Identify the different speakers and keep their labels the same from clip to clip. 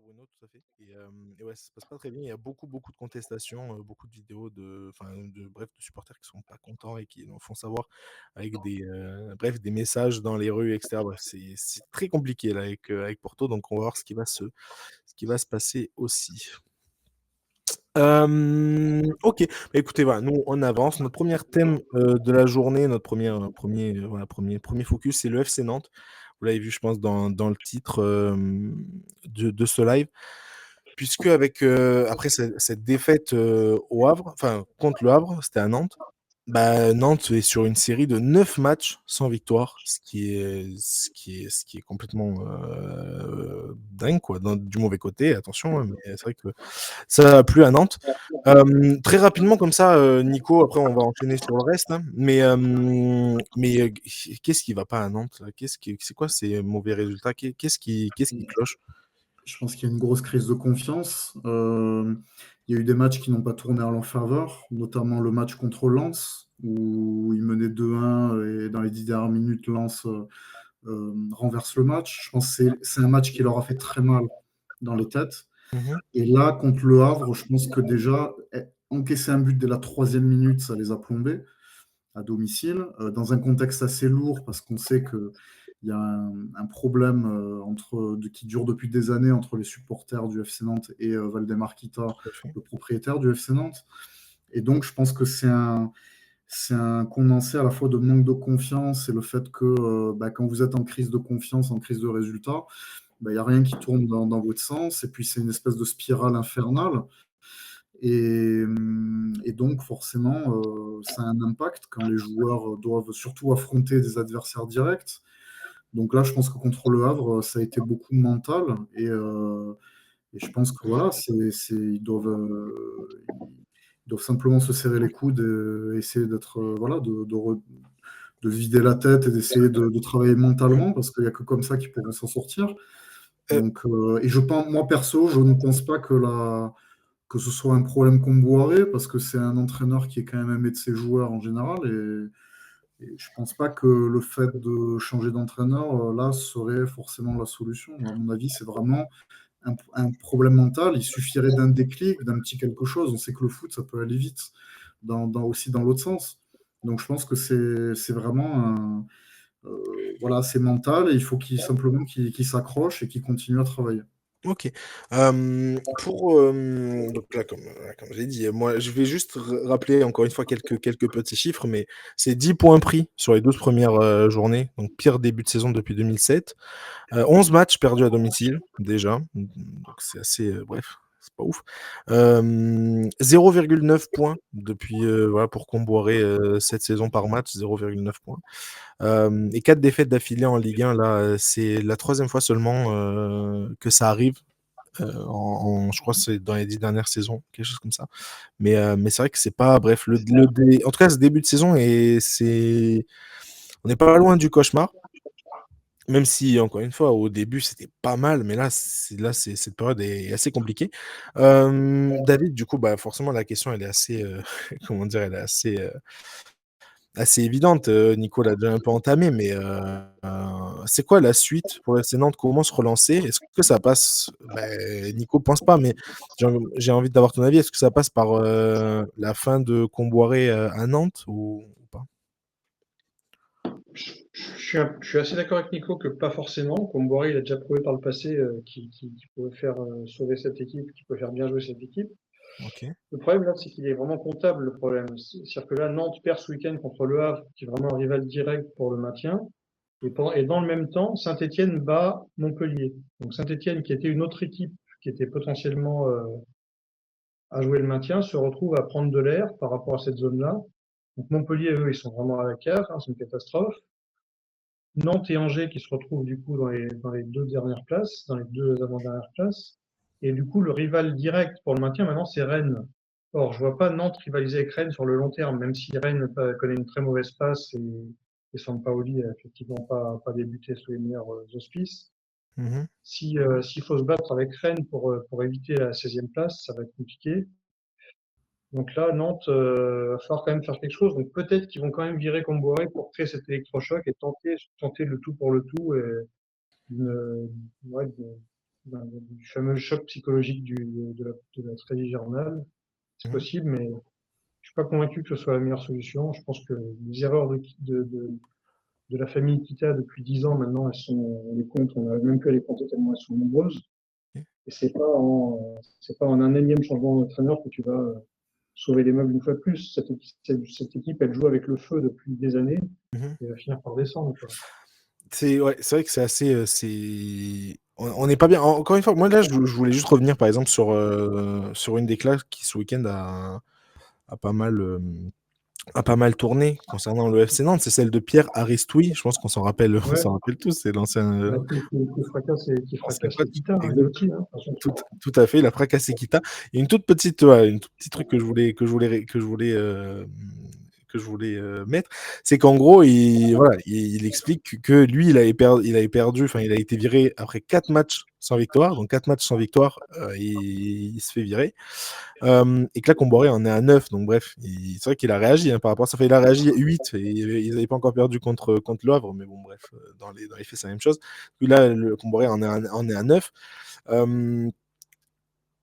Speaker 1: Bruno, tout à fait. Et ouais, ça se passe pas très bien. Il y a beaucoup de contestations, beaucoup de vidéos bref, de supporters qui sont pas contents et qui en font savoir avec bref, des messages dans les rues, etc. Bref, c'est très compliqué là avec Porto, donc on va voir ce qui va se passer aussi. Ok, bah, écoutez, voilà, nous on avance. Notre premier thème de la journée, notre premier focus, c'est le FC Nantes. Vous l'avez vu, je pense, dans le titre de ce live, puisque après cette défaite au Havre, enfin contre le Havre, c'était à Nantes. Bah, Nantes est sur une série de 9 matchs sans victoire, ce qui est complètement dingue, quoi, du mauvais côté, attention, hein, mais c'est vrai que ça a plu à Nantes. Très rapidement, comme ça, Nico, après on va enchaîner sur le reste, hein, mais qu'est-ce qui va pas à Nantes là? C'est quoi ces mauvais résultats? Qu'est-ce qui cloche?
Speaker 2: Je pense qu'il y a une grosse crise de confiance. Il y a eu des matchs qui n'ont pas tourné en leur faveur, notamment le match contre Lens, où ils menaient 2-1 et dans les 10 dernières minutes, Lens renverse le match. Je pense que c'est un match qui leur a fait très mal dans les têtes.
Speaker 1: Mhm.
Speaker 2: Et là, contre le Havre, je pense que déjà, encaisser un but dès la 3e minute, ça les a plombés à domicile, dans un contexte assez lourd, parce qu'on sait qu'il y a un problème qui dure depuis des années entre les supporters du FC Nantes et Valdemar Kita,
Speaker 1: Tout à fait.
Speaker 2: le propriétaire du FC Nantes. Et donc, je pense que c'est un condensé à la fois de manque de confiance et le fait que quand vous êtes en crise de confiance, en crise de résultats, il n'y a rien qui tourne dans votre sens. Et puis, c'est une espèce de spirale infernale. Et donc, forcément, ça a un impact quand les joueurs doivent surtout affronter des adversaires directs. Donc là, je pense que contre le Havre, ça a été beaucoup mental. Et je pense que voilà, ils doivent simplement se serrer les coudes et essayer de vider la tête et d'essayer de travailler mentalement, parce qu'il n'y a que comme ça qu'ils pourront s'en sortir.
Speaker 1: Euh,
Speaker 2: Donc, et je pense, moi perso, je ne pense pas que ce soit un problème Comboiré, parce que c'est un entraîneur qui est quand même aimé de ses joueurs en général. Et je pense pas que le fait de changer d'entraîneur, là, serait forcément la solution. À mon avis, c'est vraiment un problème mental. Il suffirait d'un déclic, d'un petit quelque chose. On sait que le foot, ça peut aller vite, aussi dans l'autre sens. Donc je pense que c'est vraiment voilà, c'est mental, et il faut simplement qu'il s'accroche et qu'il continue à travailler.
Speaker 1: Ok. Donc là, comme j'ai dit, moi, je vais juste rappeler encore une fois quelques petits chiffres, mais c'est 10 points pris sur les 12 premières journées, donc pire début de saison depuis 2007. 11 matchs perdus à domicile, déjà, donc c'est assez, bref, c'est pas ouf. 0,9 points depuis, voilà, pour Comboiré cette saison par match, 0,9 points. Et 4 défaites d'affilée en Ligue 1, là, c'est la troisième fois seulement que ça arrive. Je crois que c'est dans les 10 dernières saisons, quelque chose comme ça. Mais c'est vrai que c'est pas. Bref, en tout cas, ce début de saison, on n'est pas loin du cauchemar. Même si, encore une fois, au début, c'était pas mal, mais cette période est assez compliquée. David, du coup, bah, forcément, la question, elle est assez, comment dire, elle est assez évidente. Nico l'a déjà un peu entamé, mais c'est quoi la suite pour le FC Nantes? Comment se relancer? Est-ce que ça passe? Ben, Nico pense pas, mais j'ai envie d'avoir ton avis. Est-ce que ça passe par la fin de Comboiré à Nantes ou pas?
Speaker 3: Je suis assez d'accord avec Nico que pas forcément. Comboiré, il a déjà prouvé par le passé qu'il pouvait faire sauver cette équipe, qu'il peut faire bien jouer cette équipe.
Speaker 1: Ok.
Speaker 3: Le problème là, c'est qu'il est vraiment comptable, le problème. C'est-à-dire que là, Nantes perd ce week-end contre Le Havre, qui est vraiment un rival direct pour le maintien. Et dans le même temps, Saint-Étienne bat Montpellier. Donc Saint-Étienne, qui était une autre équipe qui était potentiellement à jouer le maintien, se retrouve à prendre de l'air par rapport à cette zone-là. Donc Montpellier, eux, ils sont vraiment à la cave, hein, c'est une catastrophe. Nantes et Angers qui se retrouvent du coup dans les deux dernières places, dans les deux avant-dernières places. Et du coup, le rival direct pour le maintien maintenant, c'est Rennes. Or, je vois pas Nantes rivaliser avec Rennes sur le long terme, même si Rennes connaît une très mauvaise passe et Sampaoli a effectivement pas débuté sous les meilleurs auspices.
Speaker 1: Mhm.
Speaker 3: S'il faut se battre avec Rennes pour éviter la 16e place, ça va être compliqué. Donc là, Nantes, va falloir quand même faire quelque chose. Donc peut-être qu'ils vont quand même virer Comboiré pour créer cet électrochoc et tenter le tout pour le tout et une, ouais, du fameux choc psychologique de la trêve hivernale. C'est possible, mais je suis pas convaincu que ce soit la meilleure solution. Je pense que les erreurs de la famille Kita depuis 10 ans maintenant, on les compte, on n'arrive même plus à les compter tellement elles sont nombreuses. Et c'est pas en un énième changement d'entraîneur que tu vas sauver les meubles une fois de plus. Cette équipe, elle joue avec le feu depuis des années et elle va finir par descendre, quoi.
Speaker 1: C'est vrai que c'est assez, on n'est pas bien. Encore une fois, moi là, je voulais juste revenir par exemple sur une des classes qui ce week-end a pas mal tourné concernant le FC Nantes, c'est celle de Pierre Aristoui. Je pense qu'on s'en rappelle, on
Speaker 3: Ouais.
Speaker 1: s'en rappelle tous. C'est l'ancien.
Speaker 3: Qui fracasse
Speaker 1: ancien
Speaker 3: les
Speaker 1: coach.
Speaker 3: Kita, hein,
Speaker 1: Exact.
Speaker 3: lui aussi, hein, attention.
Speaker 1: Tout à fait, il a fracassé Kita. Et une toute petite truc que je voulais mettre, c'est qu'en gros, il explique que lui, il avait perdu, enfin, il a été viré après 4 matchs sans victoire. Donc 4 matchs sans victoire, il se fait virer. Et que là, Comboiré en est à 9. Donc bref, c'est vrai qu'il a réagi par rapport à ça. Enfin, il a réagi à 8. Et ils n'avaient pas encore perdu contre Le Havre. Mais bon, bref, dans les faits, c'est la même chose. Puis là, le Comboiré en est à 9.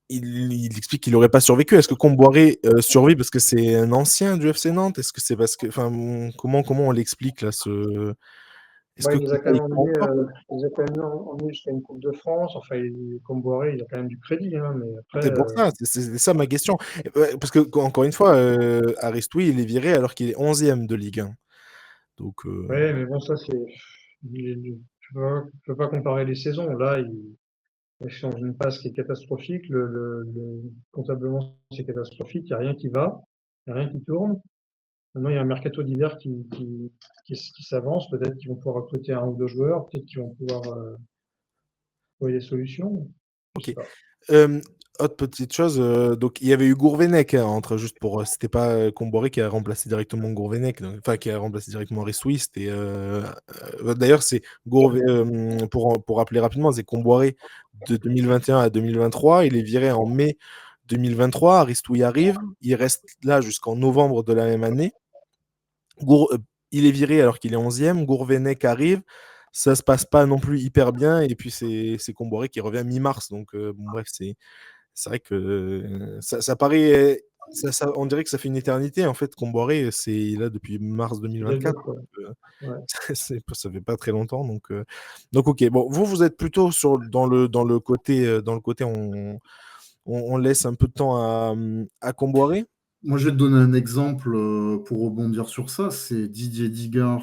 Speaker 1: Il explique qu'il n'aurait pas survécu. Est-ce que Comboiré survit parce que c'est un ancien du FC Nantes? Est-ce que c'est parce que. Enfin, comment on l'explique là Est-ce que
Speaker 3: Il les a quand même
Speaker 1: Comboiré
Speaker 3: emmenés, emmenés jusqu'à une Coupe de France. Enfin, Comboiré, il a quand même du crédit, hein, mais après.
Speaker 1: C'est pour ça, c'est ça ma question. Parce que, encore une fois, Aristoui, il est viré alors qu'il est 11e de Ligue 1. Donc,
Speaker 3: Ouais, mais bon, ça, c'est. Tu peux pas comparer les saisons. Là, il est dans une passe qui est catastrophique. Comptablement, c'est catastrophique. Il n'y a rien qui va. Il n'y a rien qui tourne. Maintenant, il y a un mercato d'hiver qui s'avance. Peut-être qu'ils vont pouvoir recruter un ou deux joueurs. Peut-être qu'ils vont pouvoir trouver des solutions. Je sais
Speaker 1: ok.
Speaker 3: pas.
Speaker 1: Autre petite chose, donc il y avait eu Gourvenec entre juste pour, c'était pas Comboiré qui a remplacé directement Gourvenec, enfin qui a remplacé directement Rissoui, c'était d'ailleurs c'est pour rappeler rapidement, c'est Comboiré de 2021 à 2023, il est viré en mai 2023, Aristoui arrive, il reste là jusqu'en novembre de la même année. Il est viré alors qu'il est 11e, Gourvenec arrive, ça se passe pas non plus hyper bien, et puis c'est Comboiré qui revient mi-mars, donc bon, bref, c'est vrai que ça paraît, on dirait que ça fait une éternité en fait. Comboiré, c'est là depuis mars 2024.
Speaker 3: Quoi. Ouais.
Speaker 1: Ça fait pas très longtemps, donc ok. Bon, vous êtes plutôt dans le côté on laisse un peu de temps à Comboiré.
Speaker 2: Moi, je vais te donner un exemple pour rebondir sur ça. C'est Didier Digard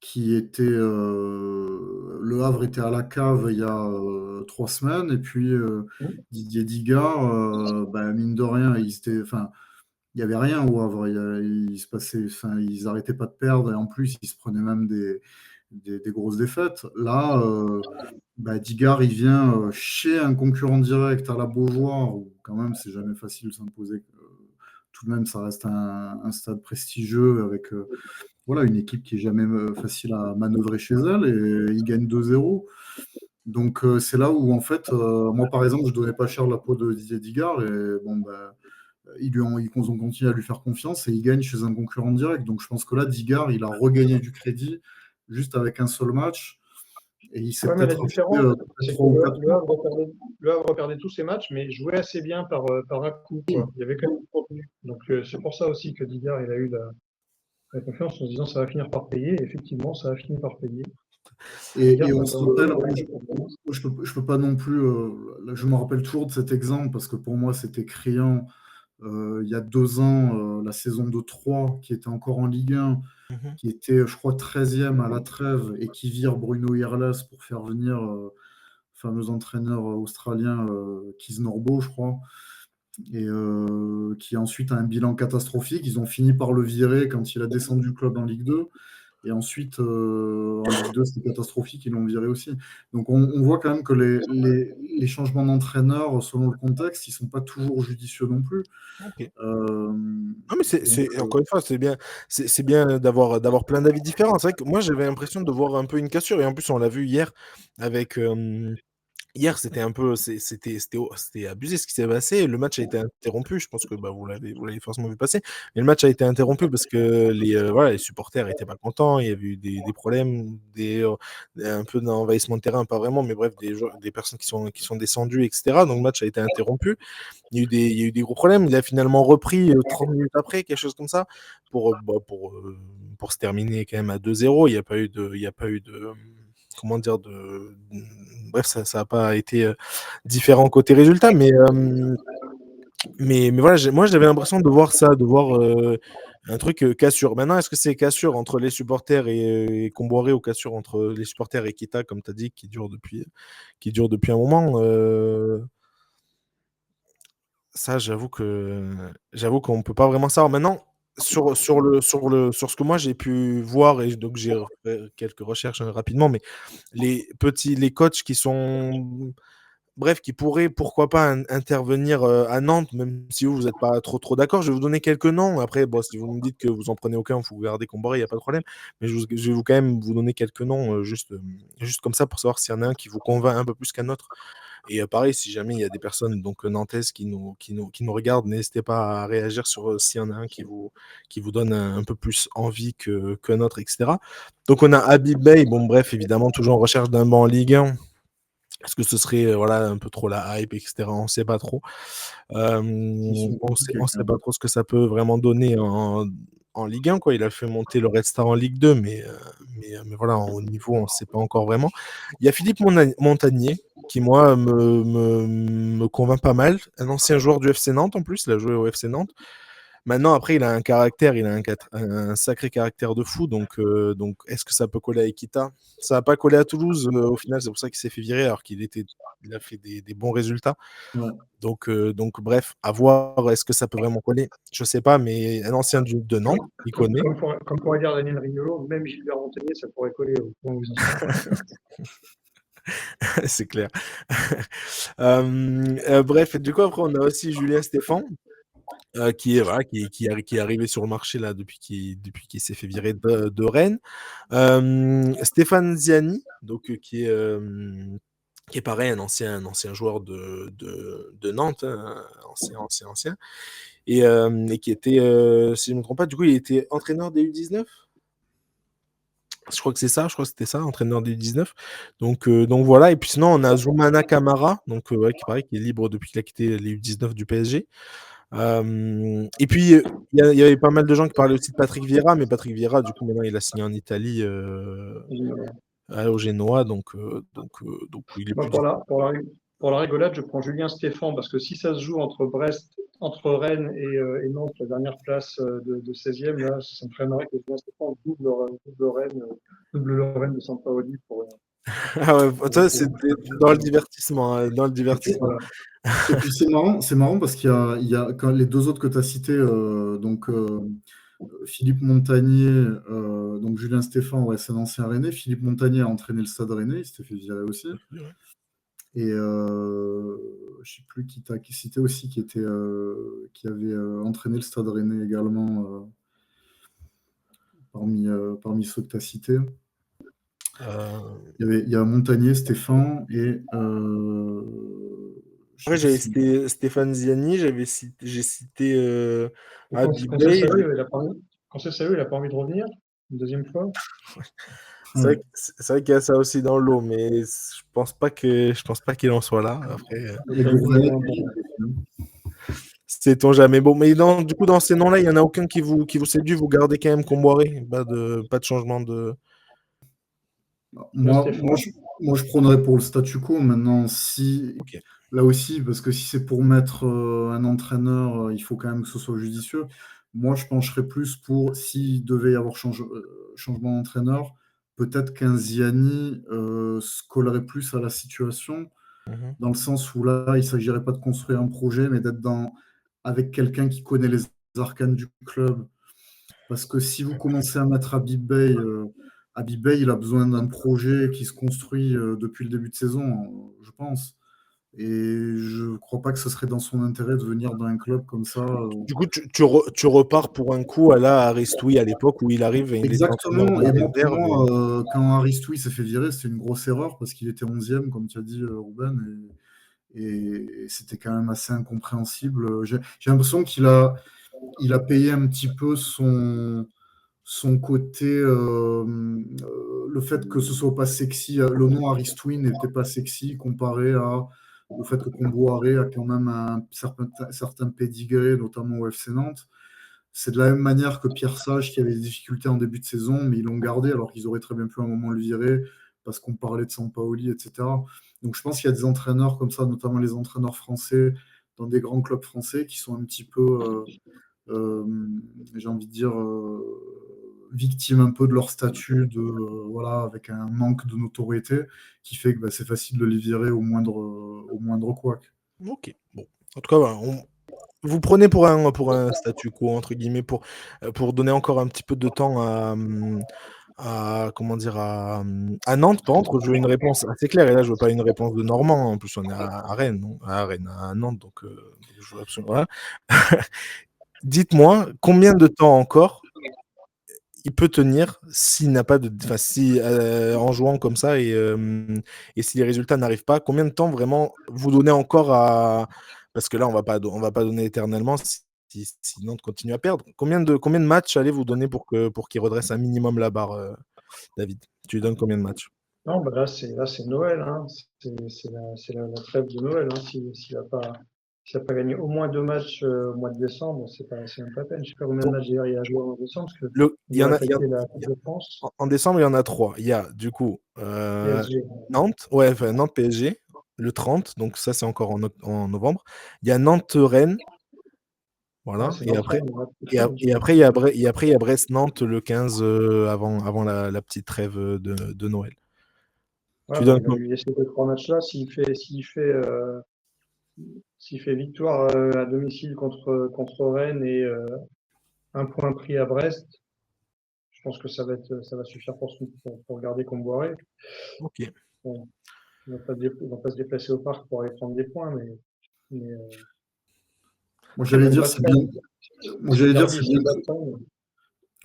Speaker 2: qui était. Le Havre était à la cave il y a 3 semaines. Et puis, Didier Digard, mine de rien, enfin, il n'y avait rien au Havre. Il se passait, enfin, ils n'arrêtaient pas de perdre. Et en plus, ils se prenaient même des grosses défaites. Là, Digard, il vient chez un concurrent direct à la Beaujoire, où quand même, c'est jamais facile de s'imposer. Tout de même, ça reste un stade prestigieux avec voilà, une équipe qui est jamais facile à manœuvrer chez elle, et il gagne 2-0. Donc c'est là où en fait, moi par exemple, je donnais pas cher la peau de Didier Digard, et bon, ils ont continué à lui faire confiance et il gagne chez un concurrent direct. Donc je pense que là, Digard, il a regagné du crédit juste avec un seul match, et il s'est
Speaker 3: Ouais, mais la
Speaker 2: peut-être affiché
Speaker 3: différence, c'est que
Speaker 2: 3 ou 4
Speaker 3: Le Havre perdait tous ses matchs, mais jouait assez bien par un coup, quoi. Il y avait quand même du contenu. Donc c'est pour ça aussi que Digard, il a eu la confiance en se disant ça va finir par payer. Et effectivement, ça a fini par payer.
Speaker 2: Et on se rappelle, je peux pas non plus, là, je me rappelle toujours de cet exemple parce que pour moi c'était criant. Il y a 2 ans, la saison de 3 qui était encore en Ligue 1, qui était, je crois, 13e à la trêve et qui vire Bruno Irles pour faire venir le fameux entraîneur australien Kees Norbo, je crois, et qui ensuite a un bilan catastrophique. Ils ont fini par le virer quand il a descendu le club en Ligue 2. Et ensuite, en Ligue 2, c'était catastrophique, ils l'ont viré aussi. Donc on voit quand même que les changements d'entraîneur, selon le contexte, ils ne sont pas toujours judicieux non plus.
Speaker 1: Ok.
Speaker 2: Euh,
Speaker 1: Non, mais encore une fois, c'est bien d'avoir plein d'avis différents. C'est vrai que moi, j'avais l'impression de voir un peu une cassure. Et en plus, on l'a vu hier avec hier, c'était un peu, c'était abusé ce qui s'est passé. Le match a été interrompu. Je pense que vous l'avez forcément vu passer. Mais le match a été interrompu parce que les supporters étaient pas contents. Il y avait eu des problèmes, un peu d'envahissement de terrain, pas vraiment, mais bref, des personnes qui sont descendues, etc. Donc le match a été interrompu. Il y a eu des gros problèmes. Il a finalement repris 30 minutes après, quelque chose comme ça, pour se terminer quand même à 2-0. Il y a pas eu de comment dire bref, ça n'a pas été différent côté résultat, mais voilà, moi j'avais l'impression de voir ça, de voir un truc cassure. Maintenant, est-ce que c'est cassure entre les supporters et Comboiré ou cassure entre les supporters et Kita, comme tu as dit, qui dure depuis un moment ça, j'avoue qu'on peut pas vraiment savoir. Maintenant, sur ce que moi j'ai pu voir, et donc j'ai fait quelques recherches rapidement, mais les coachs qui sont, bref, qui pourraient, pourquoi pas, intervenir à Nantes, même si vous n'êtes pas trop d'accord. Je vais vous donner quelques noms. Après, bon, si vous me dites que vous en prenez aucun, vous gardez Comboré, il n'y a pas de problème. Mais je vais quand même vous donner quelques noms, juste comme ça, pour savoir s'il y en a un qui vous convainc un peu plus qu'un autre. Et pareil, si jamais il y a des personnes donc nantaises qui nous regardent, n'hésitez pas à réagir sur s'il y en a un qui vous donne un peu plus envie qu'un autre, etc. Donc on a Habib Bey, bon bref, évidemment, toujours en recherche d'un banc en Ligue 1. Est-ce que ce serait voilà, un peu trop la hype, etc. On ne sait pas trop. On sait pas trop ce que ça peut vraiment donner en Ligue 1, quoi. Il a fait monter le Red Star en Ligue 2, mais voilà, au niveau, on ne sait pas encore vraiment. Il y a Philippe Montagnier, qui, moi, me convainc pas mal. Un ancien joueur du FC Nantes, en plus. Il a joué au FC Nantes. Maintenant, après, il a un caractère, un sacré caractère de fou. Donc est-ce que ça peut coller à Ekita? Ça n'a pas collé à Toulouse, au final. C'est pour ça qu'il s'est fait virer, alors qu'il a fait des bons résultats.
Speaker 2: Ouais.
Speaker 1: Donc, bref, à voir, est-ce que ça peut vraiment coller? Je sais pas, mais un ancien de Nantes, il connaît.
Speaker 3: Comme pourrait dire Daniel Rignolo, même Gilbert Montagnier, ça pourrait coller au point où vous en êtes.
Speaker 1: C'est clair. Bref, du coup, après, on a aussi Julien Stéphan, qui est arrivé sur le marché là depuis qu'il s'est fait virer de Rennes. Stéphane Ziani, donc qui est pareil, un ancien joueur de Nantes, hein, ancien, et qui était, si je ne me trompe pas, du coup, il était entraîneur des U19. Je crois que c'était ça, entraîneur des U19. Donc voilà, et puis sinon, on a Zoumana Kamara, donc ouais, qui est libre depuis qu'il a quitté les U19 du PSG. Et puis, il y avait pas mal de gens qui parlaient aussi de Patrick Vieira, mais Patrick Vieira, du coup, maintenant, il a signé en Italie au Genoa, donc il est
Speaker 3: Moi,
Speaker 1: plus
Speaker 3: pour la rigolade, je prends Julien Stéphan parce que si ça se joue entre Rennes et Nantes, la dernière place de 16e, là, ça me ferait marrer que Julien Stéphan double le Rennes de Sampaoli pour.
Speaker 1: Ah ouais, toi, c'est dans le divertissement, hein, dans le divertissement.
Speaker 3: Voilà.
Speaker 2: Et puis c'est marrant parce qu'il y a quand les deux autres que tu as cités, Philippe Montagnier, donc Julien Stéphan, ouais, c'est un ancien Rennais. Philippe Montagnier a entraîné le Stade Rennais, il s'était fait virer aussi. Et je ne sais plus qui t'a cité aussi, qui avait entraîné le Stade Rennais également, parmi ceux que tu as cités. Il y a Montagnier, Stéphan et.
Speaker 1: Après, j'avais cité Stéphane Ziani, j'ai cité Habib Bey.
Speaker 3: Quand c'est sérieux, il n'a pas envie de revenir une deuxième fois.
Speaker 1: C'est vrai qu'il y a ça aussi dans l'eau, mais je pense pas qu'il en soit là. Après, sait-on jamais. Bon, mais du coup, dans ces noms-là, il n'y en a aucun qui vous séduit. Vous gardez quand même Comboiré. Pas de changement de.
Speaker 2: Moi, je prendrais pour le statu quo. Maintenant,
Speaker 1: Ok.
Speaker 2: là aussi, parce que si c'est pour mettre un entraîneur, il faut quand même que ce soit judicieux. Moi, je pencherais plus pour, s'il devait y avoir changement d'entraîneur, peut-être qu'un Ziani se collerait plus à la situation, dans le sens où là, il ne s'agirait pas de construire un projet, mais d'être avec quelqu'un qui connaît les arcanes du club. Parce que si vous commencez à mettre Habib Bey, il a besoin d'un projet qui se construit depuis le début de saison, je pense. Et je crois pas que ce serait dans son intérêt de venir dans un club comme ça.
Speaker 1: Du coup, tu repars pour un coup à la Aristoui à l'époque où il arrive et il était entraîneur
Speaker 2: Exactement.
Speaker 1: de la
Speaker 2: Et moi, pour
Speaker 1: réserve.
Speaker 2: moi, quand Aristoui s'est fait virer, c'était une grosse erreur parce qu'il était 11e, comme tu as dit, Ruben. Et c'était quand même assez incompréhensible. J'ai l'impression il a payé un petit peu son côté, le fait que ce soit pas sexy, le nom Aristoui n'était pas sexy comparé au fait que Kombouaré a quand même un certain pédigré, notamment au FC Nantes. C'est de la même manière que Pierre Sage qui avait des difficultés en début de saison, mais ils l'ont gardé alors qu'ils auraient très bien pu à un moment le virer parce qu'on parlait de Sampaoli, etc. Donc je pense qu'il y a des entraîneurs comme ça, notamment les entraîneurs français dans des grands clubs français qui sont un petit peu, j'ai envie de dire, victimes un peu de leur statut, voilà, avec un manque de notoriété qui fait que c'est facile de les virer au moindre couac.
Speaker 1: Ok, bon. En tout cas, voilà, vous prenez pour un statu quo, entre guillemets, pour donner encore un petit peu de temps comment dire, à Nantes. Par contre, je veux une réponse assez claire. Et là, je veux pas une réponse de Normand. En plus, on est à Rennes, non à Rennes, à Nantes. Donc je veux absolument. Voilà. Dites-moi, combien de temps encore il peut tenir s'il n'a pas de. Enfin, si, en jouant comme ça et si les résultats n'arrivent pas, combien de temps vraiment vous donnez encore à. Parce que là, on va pas donner éternellement si Nantes continue à perdre. Combien de matchs allez vous donner pour qu'il redresse un minimum la barre, David? Tu lui donnes combien de matchs?
Speaker 3: Non, bah là, c'est Noël, hein. C'est la trêve de Noël, hein. S'il a pas gagné au moins 2 matchs au mois de décembre, c'est même pas la peine. Je sais pas combien de
Speaker 1: Donc,
Speaker 3: matchs d'ailleurs il a joué en décembre, parce
Speaker 1: il
Speaker 3: qu'il
Speaker 1: y
Speaker 3: doit
Speaker 1: en a, il y
Speaker 3: attaquer
Speaker 1: en-
Speaker 3: la
Speaker 1: il y
Speaker 3: Coupe
Speaker 1: a-
Speaker 3: de France,
Speaker 1: en décembre, il y en a trois. Il y a du coup
Speaker 3: PSG.
Speaker 1: Nantes, ouais, enfin, Nantes PSG, le 30, donc ça c'est encore en novembre. Il y a Nantes-Rennes,
Speaker 3: Ouais,
Speaker 1: voilà.
Speaker 3: c'est
Speaker 1: Et
Speaker 3: l'entrée,
Speaker 1: après,
Speaker 3: on va tout
Speaker 1: et,
Speaker 3: faire,
Speaker 1: a- et après, il y a Brest-Nantes le 15 avant la petite trêve de Noël.
Speaker 3: Ouais,
Speaker 1: Tu
Speaker 3: bah,
Speaker 1: donnes
Speaker 3: il va
Speaker 1: quoi?
Speaker 3: lui laisser 2, 3 matchs là. S'il fait victoire à domicile contre Rennes et un point pris à Brest, je pense que ça va suffire pour garder Comboiré.
Speaker 1: Ok.
Speaker 3: Bon, il va pas se déplacer au parc pour aller prendre des points, mais
Speaker 2: Moi,
Speaker 3: après,
Speaker 2: j'allais
Speaker 3: bon,
Speaker 2: dire,
Speaker 3: C'est le derby,
Speaker 2: c'est
Speaker 3: s'il bat
Speaker 2: bientôt.
Speaker 3: Rennes,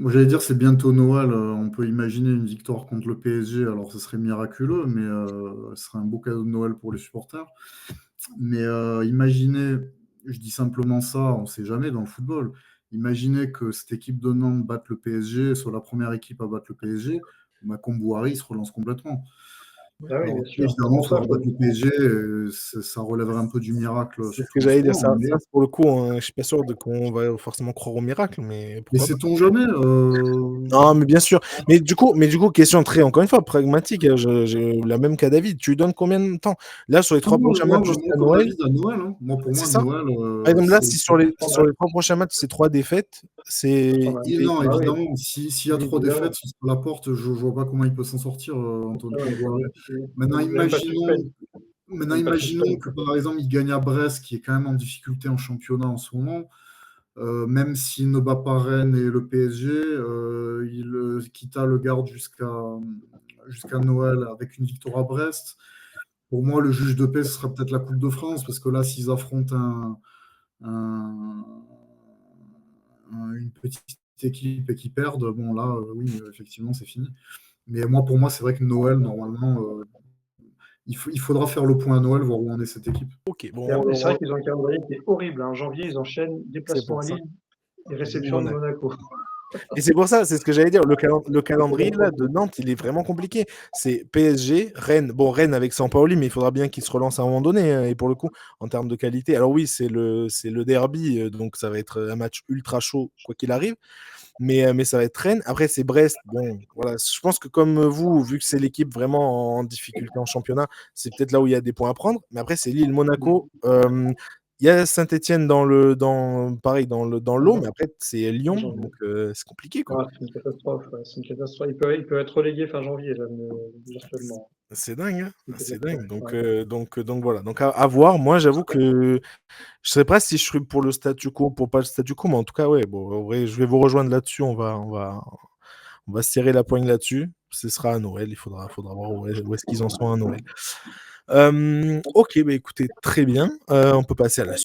Speaker 2: Moi, j'allais dire, c'est bientôt Noël. On peut imaginer une victoire contre le PSG. Alors, ce serait miraculeux, mais ce serait un beau cadeau de Noël pour les supporters. Mais imaginez, je dis simplement ça, on ne sait jamais dans le football. Imaginez que cette équipe de Nantes batte le PSG, soit la première équipe à battre le PSG. Kombouaré, il se relance complètement.
Speaker 3: ah oui,
Speaker 2: Alors,
Speaker 3: bien sûr. C'est
Speaker 2: évidemment, il
Speaker 3: pour ça
Speaker 2: faudra
Speaker 3: que
Speaker 2: battre le PSG. Ça relèverait un peu du miracle,
Speaker 1: C'est ce que
Speaker 2: surtout en ce
Speaker 1: j'allais dire.
Speaker 2: moment.
Speaker 1: Ça, pour le coup, hein, je suis pas sûr qu'on va forcément croire au miracle, mais
Speaker 2: Mais
Speaker 1: pourquoi pas.
Speaker 2: sait-on jamais
Speaker 1: Non, mais bien sûr. Mais du coup, question très, encore une fois, pragmatique. J'ai la même qu'à David. Tu lui donnes combien de temps? Là, sur les
Speaker 2: Non,
Speaker 1: 3 prochains matchs
Speaker 2: moi,
Speaker 1: jusqu'à
Speaker 2: comme
Speaker 1: Noël,
Speaker 2: David, à Noël, hein. Moi, pour
Speaker 1: c'est
Speaker 2: moi,
Speaker 1: ça?
Speaker 2: Noël,
Speaker 1: Par exemple, là,
Speaker 2: c'est
Speaker 1: si sur les,
Speaker 3: 3 matchs.
Speaker 1: sur les 3 prochains matchs, c'est 3 défaites,
Speaker 3: Trois
Speaker 1: c'est.
Speaker 3: matchs.
Speaker 2: Non,
Speaker 3: Ah oui,
Speaker 2: évidemment, s'il y a
Speaker 3: oui,
Speaker 2: trois
Speaker 3: évidemment.
Speaker 2: défaites, sur la porte, je ne vois pas comment il peut s'en sortir, Anthony
Speaker 3: Ah ouais,
Speaker 2: Kombouaré. Maintenant,
Speaker 3: même pas de suspense.
Speaker 2: maintenant,
Speaker 3: Même pas de
Speaker 2: imaginons
Speaker 3: suspense.
Speaker 2: que, par exemple, il gagne à Brest, qui est quand même en difficulté en championnat en ce moment. Même s'il ne bat pas Rennes et le PSG, Kita le garde jusqu'à Noël avec une victoire à Brest. Pour moi, le juge de paix, ce sera peut-être la Coupe de France, parce que là, s'ils affrontent un- une petite équipe et qu'ils perdent, bon là, oui, effectivement, c'est fini. Mais pour moi, c'est vrai que Noël, normalement, il faudra faire le point à Noël, voir où en est cette équipe.
Speaker 1: Ok,
Speaker 3: Et
Speaker 1: bon,
Speaker 3: après, c'est vrai qu'ils ont un calendrier qui est horrible, hein. En janvier, ils enchaînent
Speaker 1: c'est
Speaker 3: déplacement
Speaker 1: pour
Speaker 3: à
Speaker 1: ça.
Speaker 3: Lille et
Speaker 1: Et
Speaker 3: réception de
Speaker 1: Monaco.
Speaker 3: Monaco.
Speaker 1: Et c'est pour ça, c'est ce que j'allais dire. Le calendrier là, de Nantes, il est vraiment compliqué. C'est PSG, Rennes. Bon, Rennes avec Sampaoli, mais il faudra bien qu'il se relance à un moment donné, hein. Et pour le coup, en termes de qualité, alors oui, c'est le derby, donc ça va être un match ultra chaud, quoi qu'il arrive. Mais ça va être Rennes. Après, c'est Brest. Bon, voilà. Je pense que comme vous, vu que c'est l'équipe vraiment en difficulté en championnat, c'est peut-être là où il y a des points à prendre. Mais après, c'est Lille, Monaco. Il y a Saint-Etienne pareil, dans l'eau, mais après, c'est Lyon. Donc, c'est compliqué, quoi.
Speaker 3: Ah, c'est une catastrophe. Ouais, c'est une catastrophe. Il peut être relégué fin janvier, là, virtuellement.
Speaker 1: C'est dingue, hein.
Speaker 3: C'est une
Speaker 1: C'est
Speaker 3: catastrophe.
Speaker 1: dingue. Donc,
Speaker 3: Ouais.
Speaker 1: voilà. Donc, à voir. Moi, j'avoue que je sais pas si je suis pour le statu quo, pour pas le statu quo, mais en tout cas, ouais. Bon, en vrai, je vais vous rejoindre là-dessus. On va se serrer la poigne là-dessus. Ce sera à Noël. Il faudra voir où est-ce qu'ils en sont à Noël. OK, bah, écoutez, très bien. On peut passer à la